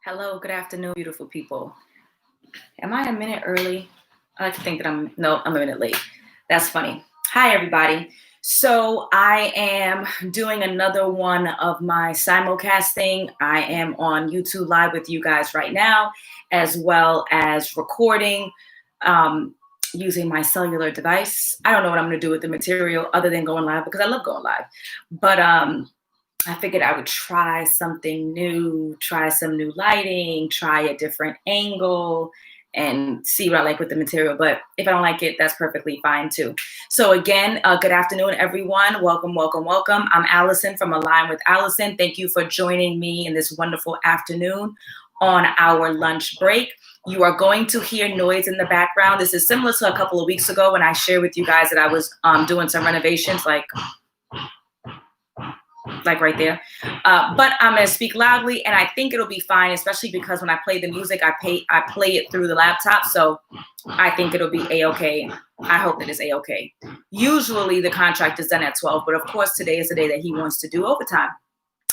Hello, good afternoon, beautiful people. Am I a minute early? I like to think that I'm a minute late. That's funny. Hi, everybody. So I am doing another one of my simulcasting. I am on YouTube Live with you guys right now, as well as recording using my cellular device. I don't know what I'm going to do with the material other than going live because I love going live. But I figured I would try something new, try some new lighting, try a different angle, and see what I like with the material. But if I don't like it, that's perfectly fine too. So again, good afternoon, everyone. Welcome, welcome, welcome. I'm Alison from Align with Alison. Thank you for joining me in this wonderful afternoon on our lunch break. You are going to hear noise in the background. This is similar to a couple of weeks ago when I shared with you guys that I was doing some renovations, like right there. But I'm going to speak loudly, and I think it'll be fine, especially because when I play the music, I play it through the laptop, so I think it'll be A-okay. I hope it is A-okay. Usually the contract is done at 12, but of course today is the day that he wants to do overtime.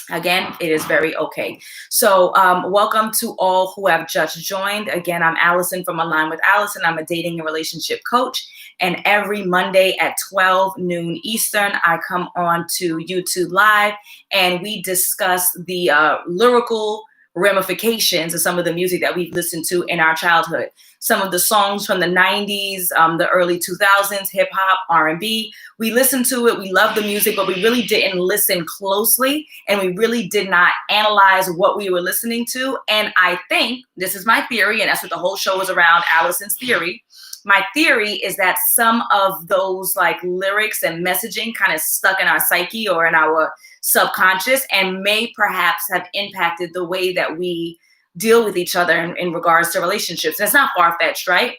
Again, it is very okay. So welcome to all who have just joined. Again, I'm Alison from Align with Alison. I'm a dating and relationship coach. And every Monday at 12 noon Eastern, I come on to YouTube Live and we discuss the lyrical ramifications of some of the music that we've listened to in our childhood. Some of the songs from the 90s, the early 2000s, hip hop, R&B. We listened to it, we loved the music, but we really didn't listen closely, and we really did not analyze what we were listening to. And I think, this is my theory, and that's what the whole show is around, Alison's theory. My theory is that some of those like lyrics and messaging kind of stuck in our psyche or in our subconscious and may perhaps have impacted the way that we deal with each other in regards to relationships. And it's not far-fetched, right?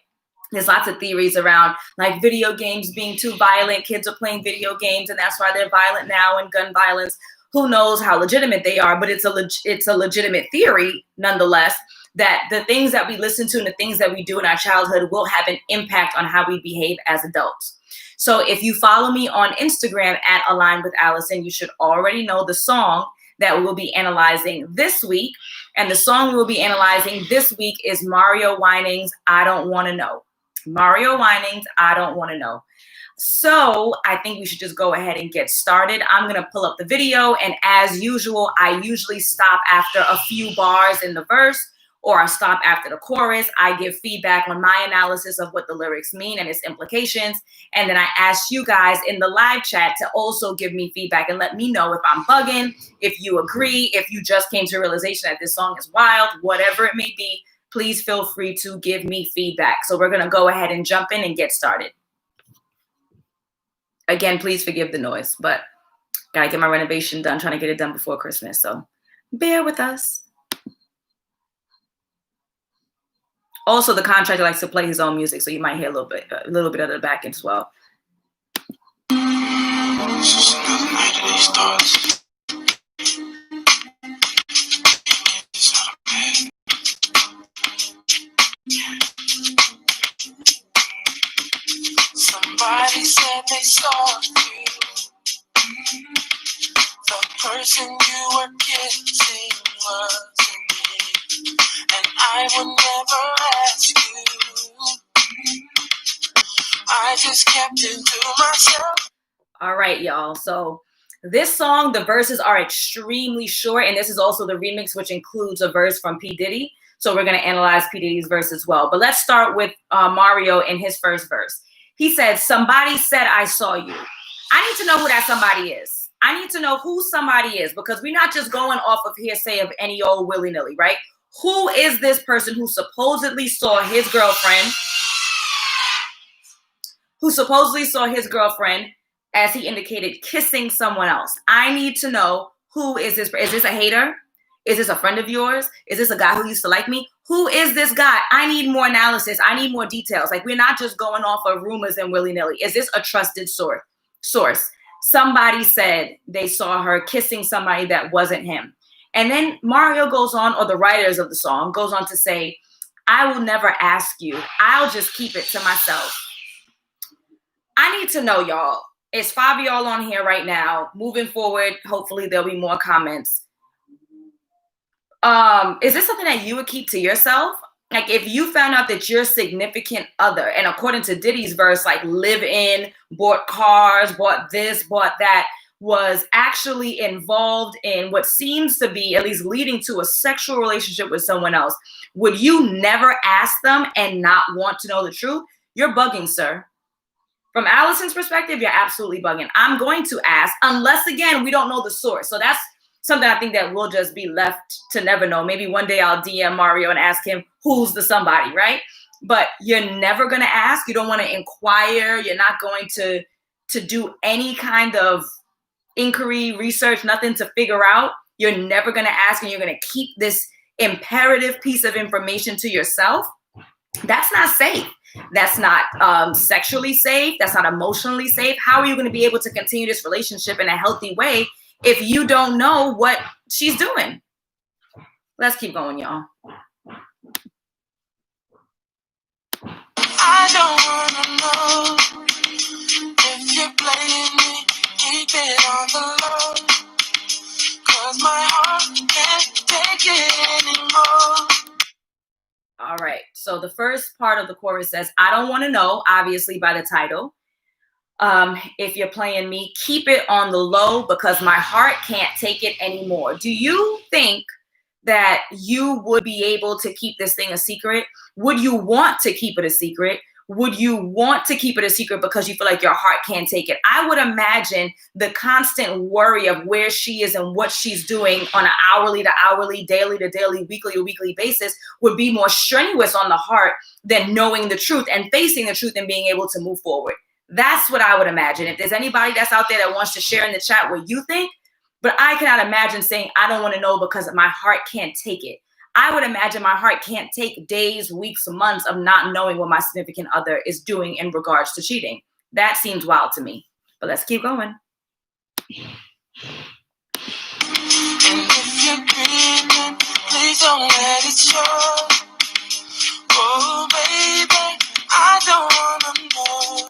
There's lots of theories around like video games being too violent. Kids are playing video games and that's why they're violent now, and gun violence. Who knows how legitimate they are, but it's a legitimate theory nonetheless, that the things that we listen to and the things that we do in our childhood will have an impact on how we behave as adults. So if you follow me on Instagram at Align with Alison, you should already know the song that we will be analyzing this week. And the song we will be analyzing this week is Mario Wining's I Don't Want to Know. Mario Wining's I Don't Want to Know. So I think we should just go ahead and get started. I'm going to pull up the video. And as usual, I usually stop after a few bars in the verse, or I stop after the chorus. I give feedback on my analysis of what the lyrics mean and its implications. And then I ask you guys in the live chat to also give me feedback and let me know if I'm bugging, if you agree, if you just came to a realization that this song is wild, whatever it may be. Please feel free to give me feedback. So we're going to go ahead and jump in and get started. Again, please forgive the noise, but got to get my renovation done, trying to get it done before Christmas. So bear with us. Also, the contractor likes to play his own music, so you might hear a little bit of the back end as well. Somebody said they saw you. The person you were kissing wasn't me, and I would never ask you. I just kept it to myself. All right, y'all. So this song, the verses are extremely short, and this is also the remix, which includes a verse from P. Diddy. So we're going to analyze P. Diddy's verse as well. But let's start with Mario in his first verse. He said, somebody said I saw you. I need to know who that somebody is. I need to know who somebody is, because we're not just going off of hearsay of any old willy-nilly, right? Who is this person who supposedly saw his girlfriend, as he indicated, kissing someone else? I need to know, who is this? Is this a hater? Is this a friend of yours? Is this a guy who used to like me? Who is this guy? I need more analysis. I need more details. Like, we're not just going off of rumors and willy-nilly. Is this a trusted source? Somebody said they saw her kissing somebody that wasn't him. And then Mario goes on, or the writers of the song goes on to say, I will never ask you. I'll just keep it to myself. I need to know, y'all. It's 5 of y'all on here right now. Moving forward, hopefully there'll be more comments. Is this something that you would keep to yourself? Like if you found out that your significant other, and according to Diddy's verse, like live in, bought cars, bought this, bought that, was actually involved in what seems to be at least leading to a sexual relationship with someone else, would you never ask them and not want to know the truth? You're bugging, sir. From Alison's perspective, you're absolutely bugging. I'm going to ask, unless, again, we don't know the source. So that's something I think that will just be left to never know. Maybe one day I'll DM Mario and ask him, who's the somebody, right? But you're never going to ask. You don't want to inquire. You're not going to do any kind of inquiry, research, nothing to figure out. You're never going to ask, and you're going to keep this imperative piece of information to yourself. That's not safe. That's not sexually safe. That's not emotionally safe. How are you going to be able to continue this relationship in a healthy way if you don't know what she's doing? Let's keep going, y'all. I don't wanna know if you're playing me. Keep it on the low, 'cause my heart can't take it anymore. All right. So the first part of the chorus says, I don't want to know, obviously by the title. If you're playing me, keep it on the low because my heart can't take it anymore. Do you think that you would be able to keep this thing a secret? Would you want to keep it a secret? Would you want to keep it a secret because you feel like your heart can't take it? I would imagine the constant worry of where she is and what she's doing on an hourly to hourly, daily to daily, weekly to weekly basis would be more strenuous on the heart than knowing the truth and facing the truth and being able to move forward. That's what I would imagine. If there's anybody that's out there that wants to share in the chat what you think, but I cannot imagine saying, I don't want to know because my heart can't take it. I would imagine my heart can't take days, weeks, months of not knowing what my significant other is doing in regards to cheating. That seems wild to me. But let's keep going. And if you're dreaming, please don't let it show. Oh, baby, I don't wanna know.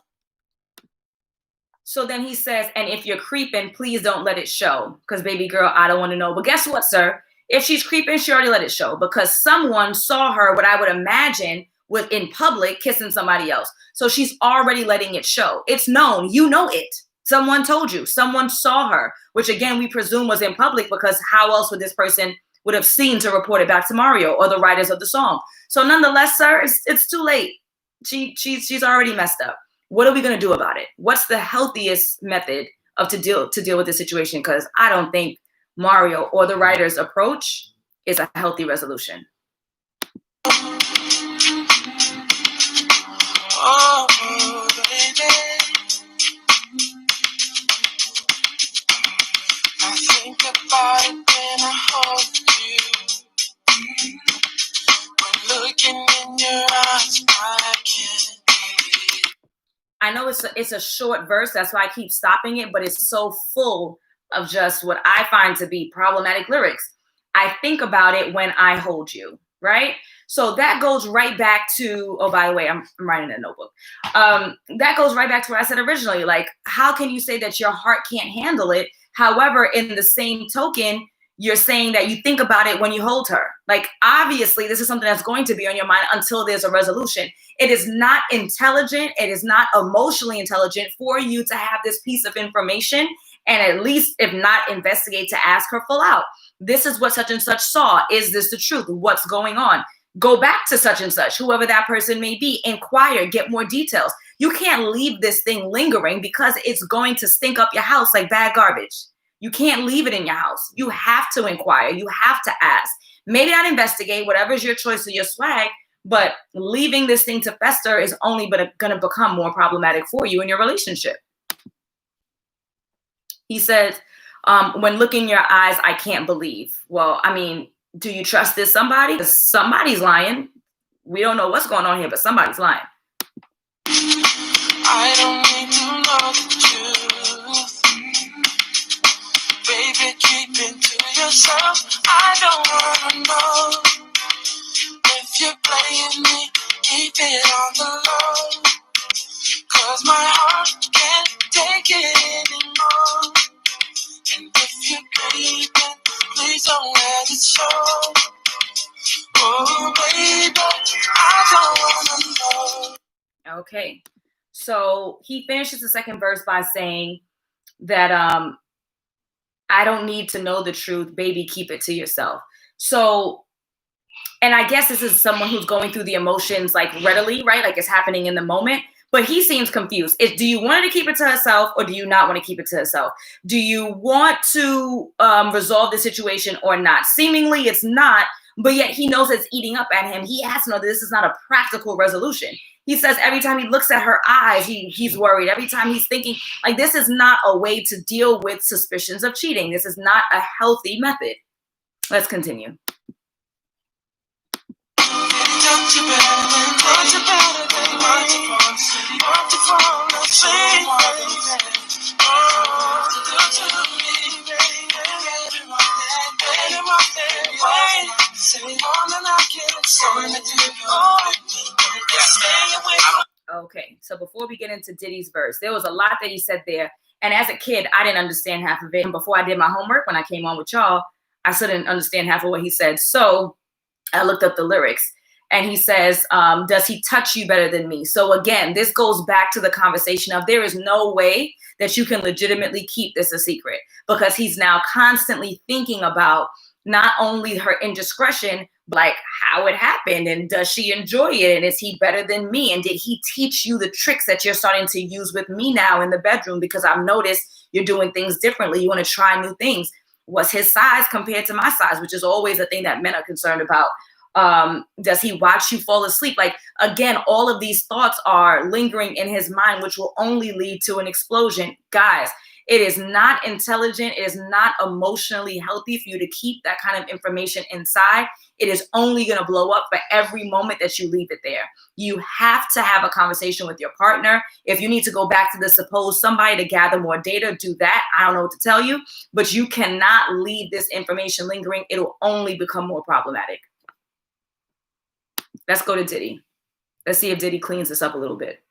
So then he says, and if you're creeping, please don't let it show. Because baby girl, I don't want to know. But guess what, sir? If she's creeping, she already let it show because someone saw her, what I would imagine, with in public kissing somebody else. So she's already letting it show. It's known. You know it. Someone told you. Someone saw her, which again, we presume was in public because how else would this person would have seen to report it back to Mario or the writers of the song? So nonetheless, sir, it's too late. She's already messed up. What are we going to do about it? What's the healthiest method of to deal with this situation? Because I don't think Mario or the writer's approach is a healthy resolution. Oh, baby, I think about it when I hold you. When looking in your eyes, I can't believe. I know it's a short verse, that's why I keep stopping it, but it's so full of just what I find to be problematic lyrics. I think about it when I hold you, right? So that goes right back to, oh, by the way, I'm writing a notebook. That goes right back to what I said originally. Like, how can you say that your heart can't handle it? However, in the same token, you're saying that you think about it when you hold her. Like, obviously, this is something that's going to be on your mind until there's a resolution. It is not intelligent. It is not emotionally intelligent for you to have this piece of information and at least, if not investigate, to ask her full out. This is what such and such saw. Is this the truth? What's going on? Go back to such and such, whoever that person may be, inquire, get more details. You can't leave this thing lingering because it's going to stink up your house like bad garbage. You can't leave it in your house. You have to inquire. You have to ask. Maybe not investigate, whatever's your choice or your swag, but leaving this thing to fester is only going to become more problematic for you in your relationship. He says, when looking in your eyes, I can't believe. Well, I mean, do you trust this somebody? Somebody's lying. We don't know what's going on here, but somebody's lying. I don't need to know the truth. Baby, keep it to yourself. I don't wanna know. If you're playing me, keep it on the low. 'Cause my heart can't take it anymore. And if you're creeping, please don't let it show. Oh, baby, I don't wanna know. Okay. So he finishes the second verse by saying that I don't need to know the truth, baby, keep it to yourself. So, and I guess this is someone who's going through the emotions like readily, right? Like it's happening in the moment. But he seems confused. Do you want her to keep it to herself or do you not want to keep it to herself? Do you want to resolve the situation or not? Seemingly it's not, but yet he knows it's eating up at him. He has to know that this is not a practical resolution. He says every time he looks at her eyes, he's worried. Every time he's thinking, like, this is not a way to deal with suspicions of cheating. This is not a healthy method. Let's continue. Okay, so before we get into Diddy's verse, there was a lot that he said there. And as a kid, I didn't understand half of it. And before I did my homework, when I came on with y'all, I still didn't understand half of what he said. So I looked up the lyrics. And he says, does he touch you better than me? So again, this goes back to the conversation of there is no way that you can legitimately keep this a secret, because he's now constantly thinking about not only her indiscretion, but like how it happened, and does she enjoy it, and is he better than me, and did he teach you the tricks that you're starting to use with me now in the bedroom, because I've noticed you're doing things differently, you want to try new things. What's his size compared to my size, which is always a thing that men are concerned about. Does he watch you fall asleep? Like, again, all of these thoughts are lingering in his mind, which will only lead to an explosion. Guys, it is not intelligent. It is not emotionally healthy for you to keep that kind of information inside. It is only going to blow up for every moment that you leave it there. You have to have a conversation with your partner. If you need to go back to the supposed somebody to gather more data, do that. I don't know what to tell you, but you cannot leave this information lingering. It'll only become more problematic. Let's go to Diddy. Let's see if Diddy cleans this up a little bit.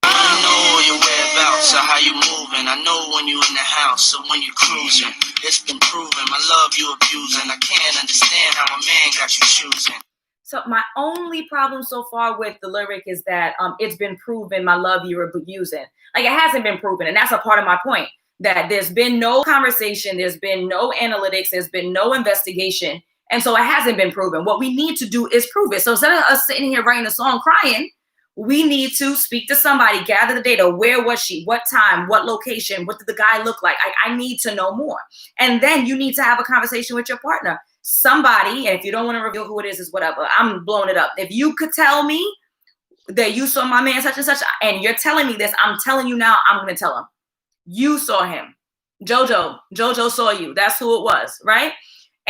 I know your whereabouts, so how you moving. I know when you in the house, so when you cruising. It's been proven, my love you abusing. I can't understand how a man got you choosing. So my only problem so far with the lyric is that it's been proven, my love you're abusing. Like, it hasn't been proven, and that's a part of my point. That there's been no conversation, there's been no analytics, there's been no investigation. And so it hasn't been proven. What we need to do is prove it. So instead of us sitting here writing a song crying, we need to speak to somebody, gather the data. Where was she? What time? What location? What did the guy look like? I need to know more. And then you need to have a conversation with your partner. Somebody, and if you don't want to reveal who it is whatever. I'm blowing it up. If you could tell me that you saw my man such and such, and you're telling me this, I'm telling you now, I'm going to tell him. You saw him. Jojo saw you. That's who it was, right?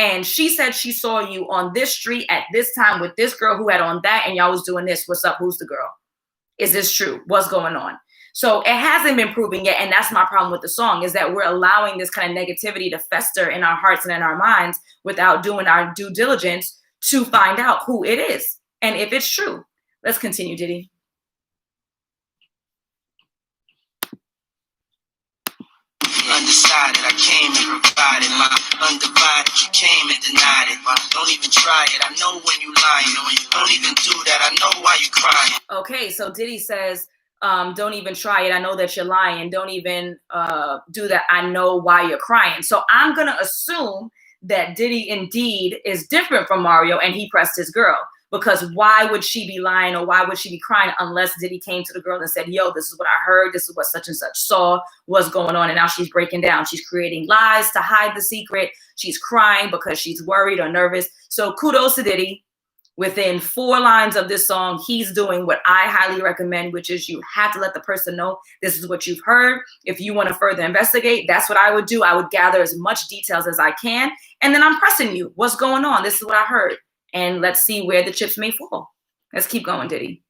And she said she saw you on this street at this time with this girl who had on that, and y'all was doing this. What's up? Who's the girl? Is this true? What's going on? So it hasn't been proven yet, and that's my problem with the song, is that we're allowing this kind of negativity to fester in our hearts and in our minds without doing our due diligence to find out who it is and if it's true. Let's continue, Diddy. Undecided, I came and provided my undivided. You came and denied it. Don't even try it. I know when you lying. Don't even do that. I know why you crying. Okay, so Diddy says, don't even try it. I know that you're lying. Don't even do that. I know why you're crying. So I'm going to assume that Diddy indeed is different from Mario and he pressed his girl. Because why would she be lying or why would she be crying unless Diddy came to the girl and said, yo, this is what I heard. This is what such and such saw, what's going on. And now she's breaking down. She's creating lies to hide the secret. She's crying because she's worried or nervous. So kudos to Diddy. Within 4 lines of this song, he's doing what I highly recommend, which is you have to let the person know this is what you've heard. If you want to further investigate, that's what I would do. I would gather as much details as I can. And then I'm pressing you. What's going on? This is what I heard. And let's see where the chips may fall. Let's keep going, Diddy.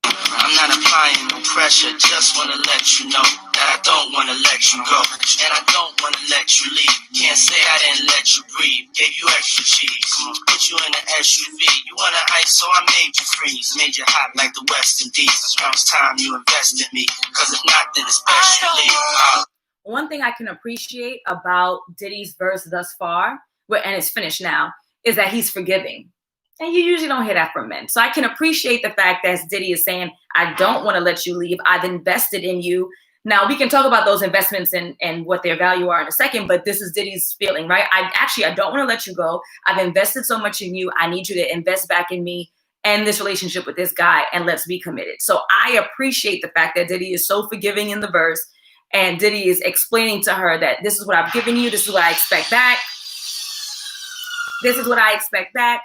I'm not applying no pressure, just want to let you know that I don't want to let you go. And I don't want to let you leave. Can't say I didn't let you breathe. Gave you extra cheese. Put you in an SUV. You want an ice, so I made you freeze. Made you hot like the West Indies. Now it's time you invest in me. Because if not, then it's best you leave. One thing I can appreciate about Diddy's verse thus far, and it's finished now, is that he's forgiving. And you usually don't hear that from men. So I can appreciate the fact that Diddy is saying, I don't want to let you leave. I've invested in you. Now, we can talk about those investments and what their value are in a second, but this is Diddy's feeling, right? I don't want to let you go. I've invested so much in you. I need you to invest back in me and this relationship with this guy, and let's be committed. So I appreciate the fact that Diddy is so forgiving in the verse, and Diddy is explaining to her that this is what I've given you. This is what I expect back. This is what I expect back.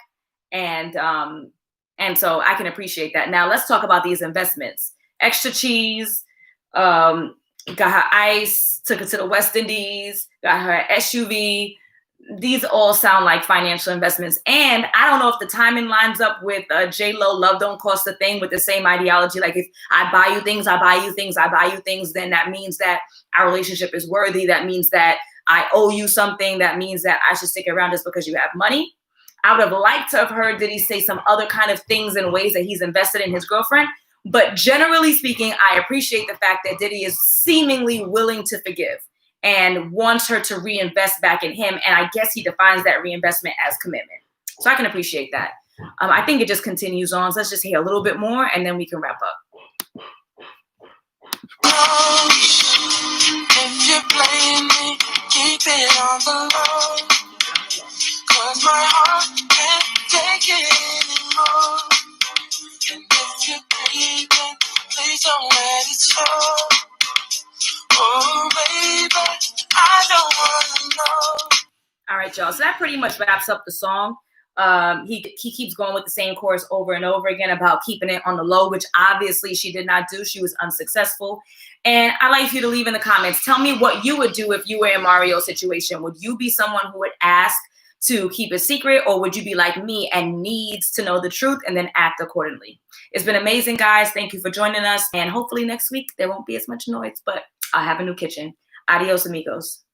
And so I can appreciate that. Now let's talk about these investments. Extra cheese, got her ice, took her to the West Indies, got her SUV. These all sound like financial investments. And I don't know if the timing lines up with J-Lo love don't cost a thing with the same ideology. Like, if I buy you things, I buy you things, I buy you things, then that means that our relationship is worthy. That means that I owe you something. That means that I should stick around just because you have money. I would have liked to have heard Diddy say some other kind of things in ways that he's invested in his girlfriend. But generally speaking, I appreciate the fact that Diddy is seemingly willing to forgive and wants her to reinvest back in him. And I guess he defines that reinvestment as commitment. So I can appreciate that. I think it just continues on. So let's just hear a little bit more and then we can wrap up. If you're playing me, keep it on the low. 'Cause my heart can't take it anymore. And if you're breathing, please don't let it show. Oh, baby, I don't wanna know. All right, y'all. So that pretty much wraps up the song. He keeps going with the same chorus over and over again about keeping it on the low, which obviously she did not do. She was unsuccessful. And I'd like you to leave in the comments. Tell me what you would do if you were in Mario's situation. Would you be someone who would ask to keep a secret, or would you be like me and needs to know the truth and then act accordingly? It's been amazing, guys. Thank you for joining us. And hopefully next week there won't be as much noise, but I have a new kitchen. Adios, amigos.